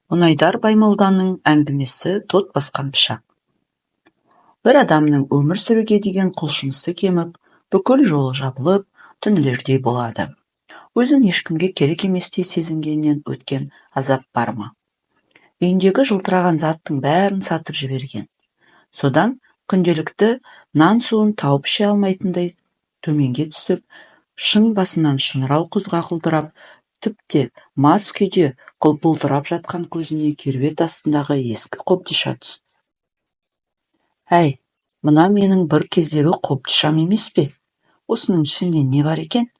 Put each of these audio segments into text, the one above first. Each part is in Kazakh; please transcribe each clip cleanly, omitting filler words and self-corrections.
Мұнайдар Баймолданың әңгімесі тот басқан пышақ. Бір адамның өмір сүруге деген құлшынысы кеміп, бүкіл жолы жабылып, түнердей болады. Өзін ешкімге керек еместей сезінгеннен өткен азап бар ма? Үйіндегі жылтыраған заттың бәрін сатып жіберген. Содан күнделікті нан суын тауып іше алмайтындай төменге түсіп, шың басынан шыңырау құзға құлдырап, түпте мас күйде құлпылдырап жатқан көзіне кербет астындағы ескі қобдиша түсті. Әй, мына менің бір кездегі қобдишам емес пе? Осының ішінде не бар екен?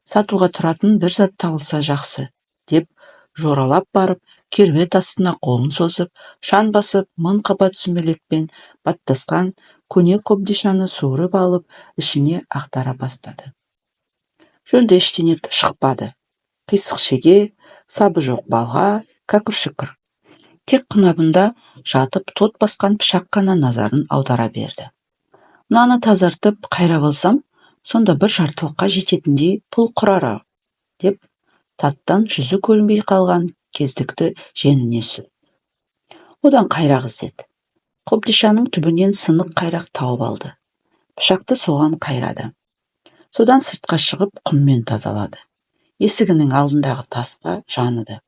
Сатуға тұратын бір зат табылса жақсы, деп жоралап барып, кербет астына қолын созып, шан басып, мың қабат сүмелекпен баттасқан көне қобдишаны суырып алып, ішіне ақтара бастады. Жөнді ештеңе шықпады. Қисық шеге, сабы жоқ балға, кәкір-шүкір. Тек қынабында жатып тот басқан пышақ қана назарын аудара берді. Мынаны тазартып қайрап алсам, сонда бір жартылыққа жететіндей пұл құрар, деп таттан жүзі көрінбей қалған кездікті женіне сүртті. Одан қайрақ іздеді. Қобдишаның түбінен сынық қайрақ тауып алды. Пышақты соған қайрады. Содан сыртқа шығып құммен тазалады. Есігінің алдындағы тасқа жаныды.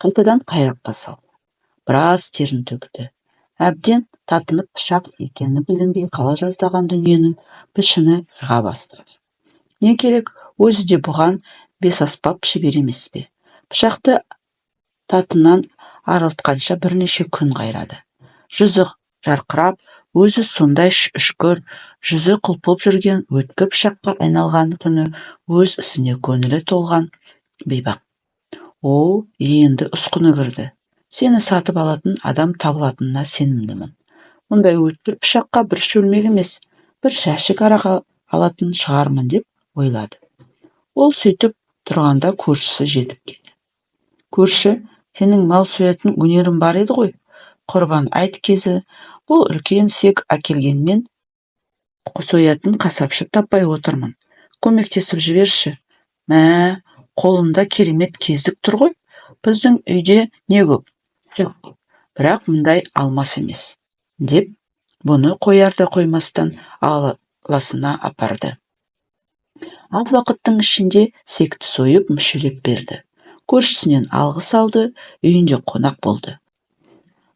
Қайтадан қайраққа салды. Біраз терін төгді. Әбден татынып пышақ екені білінбей қала жаздаған дүниенің пішіні жыға бастады. Не керек, өзі де бұған бесаспап шебер емес пе? Пышақты татынан арылтқанша бірнеше күн қайрады. Жүзі жарқырап, өзі сондай үшкір, жүзі құлпып жүрген өткір пышаққа айналған күні өз ісіне көңілі толған бейбақ. О, енді ұсқыны кірді. Сені сатып алатын адам табылатынына сенімдімін. Мұндай өткір пышаққа бір шөлмек емес, бір шәшік арақ алатын шығармын деп ойлады. Ол сөйтіп тұрғанда көршісі жетіп келді. Көрші, сенің мал соятын өнерің бар еді ғой. Құрбан айт кезі, бұл үлкен сек әкелгенмен соятын қасапшы таппай отырмын. Көмектесіп жіберші. Мә, қолында керемет кездік тұр ғой. Біздің үйде не көп? Сек көп. Бірақ мұндай алмас емес. Деп, бұны қоярда қоймастан аласына апарды. Аз уақыттың ішінде секті сойып мүшелеп берді. Көршісінен алғыс алды, үйінде қонақ болды.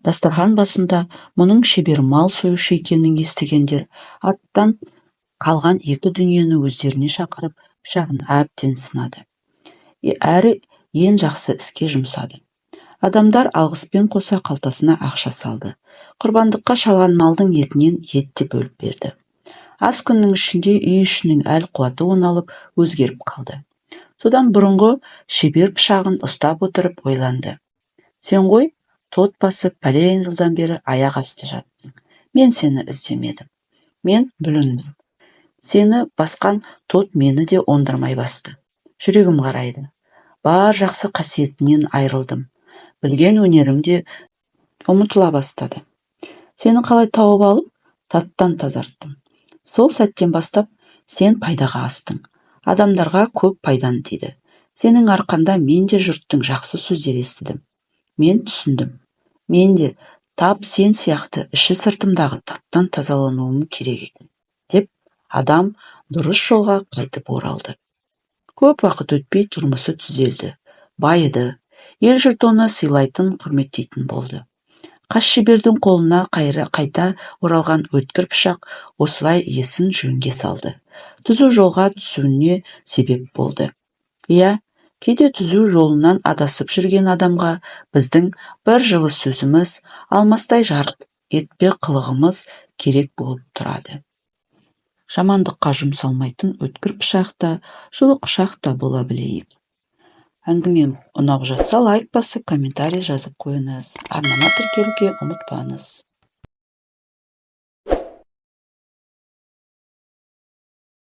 Дастархан басында мұның шебер мал союшы екенін естігендер аттан қалған екі дүниені өздеріне шақырып, пышағын әбден сынады. Әрі ең жақсы іске жұмсады. Адамдар алғыспен қоса қалтасына ақша салды. Құрбандыққа шалған малдың етінен етте бөліп берді. Аз күннің ішінде үй ішінің әл қуаты оңалып өзгеріп қалды. Содан бұрынғы шебер пышағын ұстап отырып ойланды. Сен ғой, тот басып пәлен жылдан бері аяқ асты жаттың. Мен сені іздемедім. Мен бүліндім. Сені басқан тот мені де оңдырмай басты. Жүрегім қарайды. Бар жақсы қасиетінен айрылдым. Білген өнерім де ұмытыла бастады. Сені қалай тауып алып, таттан тазарттым. Сол сәттен бастап сен пайдаға астың. Адамдарға көп пайдан тиді. Сенің арқанда мен де жұрттың жақсы сөздер естідім. Мен түсіндім. Мен де тап сен сияқты іші сыртымдағы таттан тазалануым керек екен. Деп адам дұрыс жолға қайтып оралды. Көп уақыт өтпей тұрмысы түзелді. Байыды. Ел жұрт оны сыйлайтын, құрметтейтін болды. Қас шебердің қолына қайта оралған өткір пышақ осылай есін жөнге салды. Түзу жолға түсуіне себеп болды. Иә, кейде түзу жолынан адасып жүрген адамға біздің бір жылы сөзіміз, алмастай жарқ етпе қылығымыз керек болып тұрады. Жамандыққа жұмсалмайтын өткір пышақта, жылы құшақта бола білейік. Әңгімем ұнап жатса лайк басып, комментарий жазып қойыңыз. Арнама тіркелуге ұмытпаңыз.